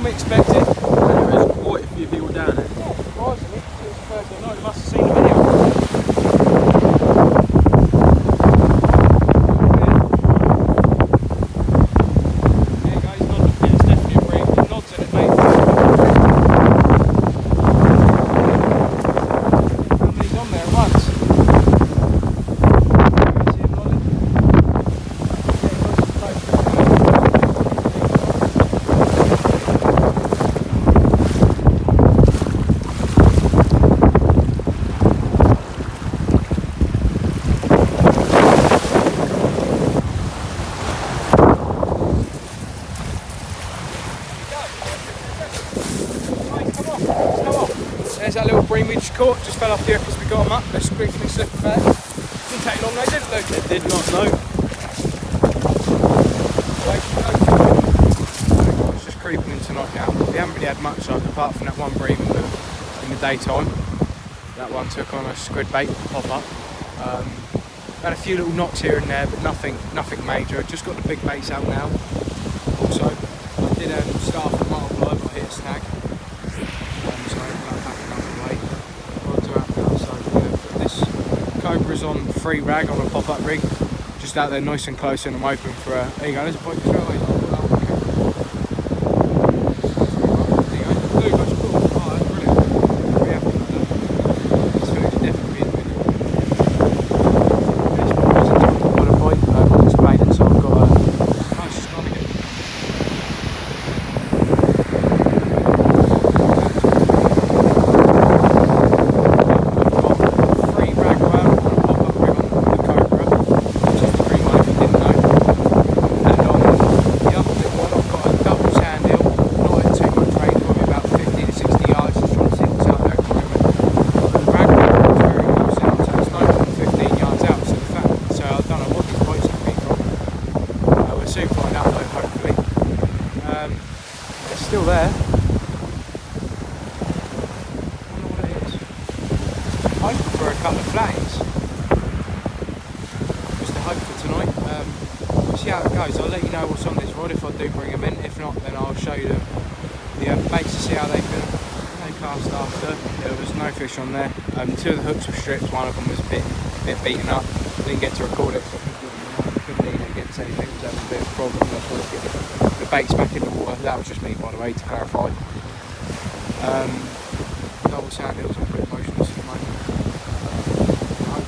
than we expected. And there is quite a few people down there. Yeah, surprisingly, it was Thursday night, you must have seen the video. There's that little bream we just caught, just fell off here because we got them up. Let's quickly slip them back. Didn't take long, they didn't look. It did not, no. It's just creeping in tonight now. We haven't really had much luck apart from that one bream in the daytime. That one took on a squid bait pop up. Had a few little knocks here and there, but nothing major. Just got the big baits out now. Also, I did start the multiply, but I hit a snag. Cobra's on free rag on a pop-up rig, just out there nice and close, and I'm open for a... There you go, there's a bite straight away. There you go. Blue, that's cool. Oh, that's brilliant. Very happy about that. This fish definitely in the middle. Got a bite, I'm explaining, so I've got a nice snug again. Still there. I don't know what it is. I'm hoping for a couple of flags. Just a hope for tonight. We'll see how it goes. I'll let you know what's on this rod if I do bring them in. If not, then I'll show you the baits to see how they cast after. There was no fish on there. Two of the hooks were stripped. One of them was a bit beaten up. Didn't get to record it. Couldn't even get to anything. It was having a bit of a problem. That's why I get the baits back in the water. That was just me, by the way, to clarify. Double sand hills are pretty motionless at the moment.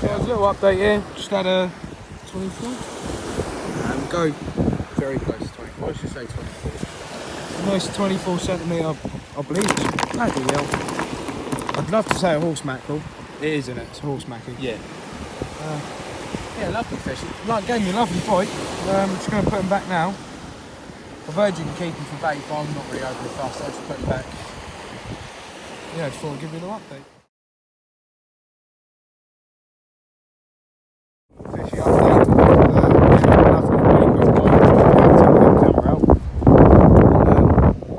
There's a little update here. Just had a 24. Go very close to 24. I should say 24. Nice 24 centimetre, I believe it's bloody hell. I'd love to say a horse mackerel. It is, isn't it? It's a horse mackerel. Yeah. Yeah, lovely fish. Gave me a lovely bite. I'm just going to put them back now. I've heard you can keep them for bait, but I'm not really overly fast. I'll just put them back. Yeah, just thought I'd give you a little update. Fishy update.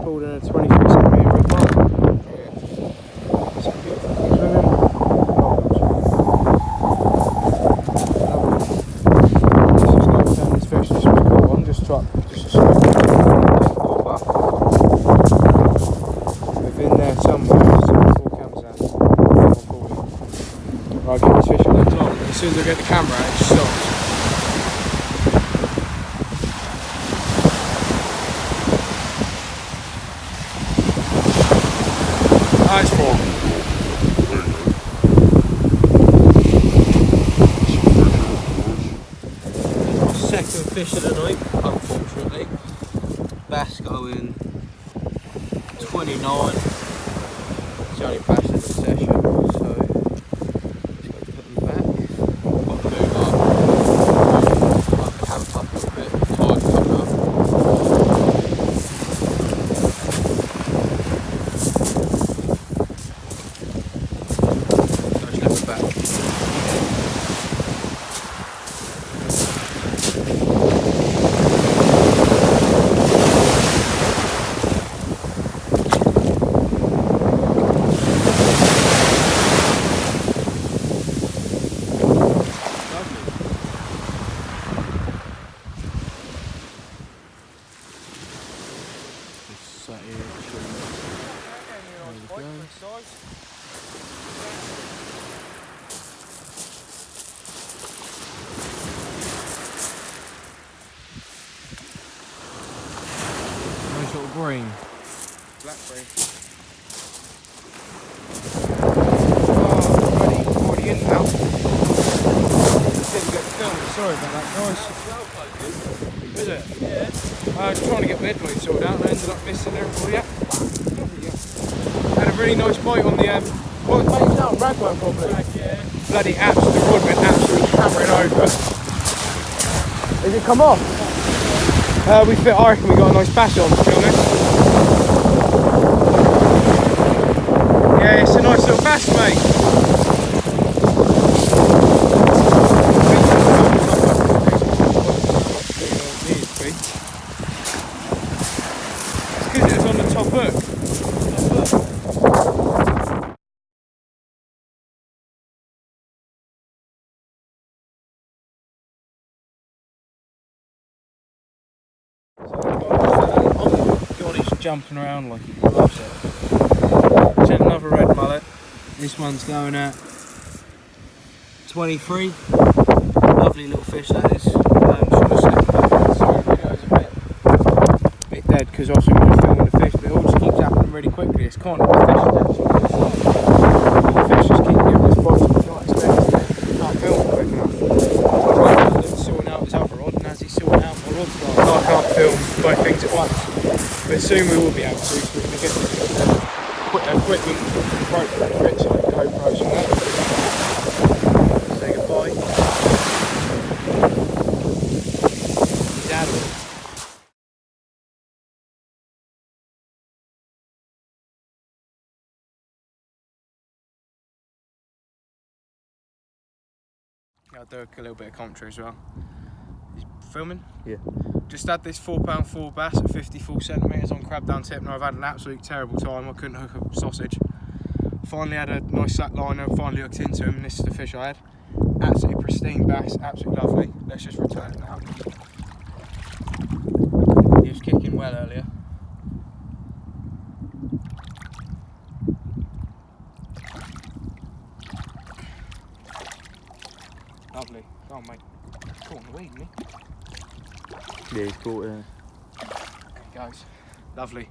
Pulled in a 23 centimetre red bar. Yeah. Some beautiful things with him. This fish, this was caught on, just a slow within there somewhere, so before it comes out. Right, get this fish on the top. As soon as I get the camera out, it just stops. Nice one. Second fish of the night, unfortunately. Bass going 29. It's the only bass in the session, so just got to put them back. Got to move up. I've camped up a little bit, tide coming up. So just lift it back. Sat here Nice size. Nice little green. Blackberry. Oh, already in now. Didn't get filmed, sorry about that, guys. Is it? Yeah. I was trying to get my headlight sorted out and I ended up missing there. Oh, yeah. Had a really nice bite on the what was it now? Ragworm probably. Yeah. Bloody absolute, the rod went absolutely hammering over. Did it come off? I reckon we got a nice bash on, to be honest. Yeah, it's a nice little bass, mate. It's because it was on the top hook. God, he's jumping around like he loves it. Check another red mullet. This one's going at 23. Lovely little fish that is. Sorry, the video's a bit dead because obviously we're just filming the fish, but it all just keeps happening really quickly. It's kind of the fish actually. The fish just keep getting this bottom, not expecting it. Can't film quick enough. Sorting out his other rod, and as he's sorting out my rod, I can't film both things at once. But soon we will be able to, so we're going to get the equipment appropriate for it, so like GoPros and that. Say goodbye. He's out of it. I'll do a little bit of commentary as well. He's filming? Yeah. Just had this 4#4 bass at 54 centimetres on crab down tip, and I've had an absolute terrible time. I couldn't hook a sausage. Finally had a nice sack liner, finally hooked into him, and this is the fish I had. Absolutely pristine bass, absolutely lovely. Let's just return it now. He was kicking well earlier. Lovely. Go on, mate. Caught in the weed, isn't he? Yeah, he's caught it. There he goes. Lovely.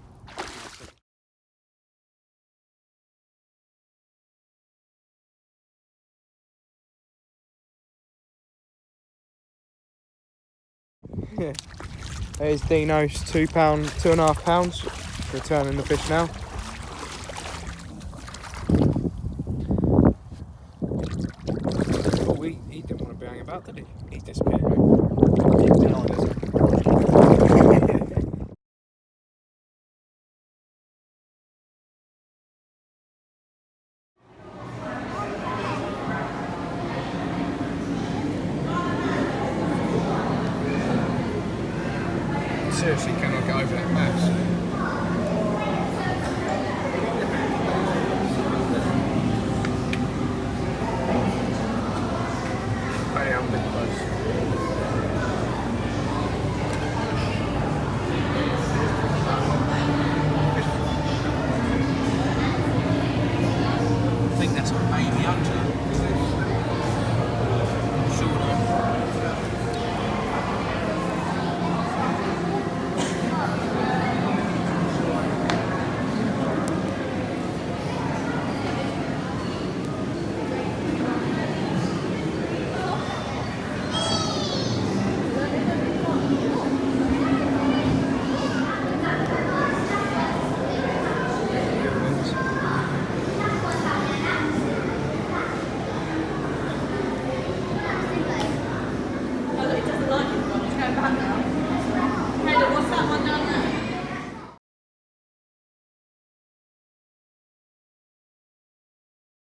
Yeah. There's Dino's £2, £2.5 returning the fish now.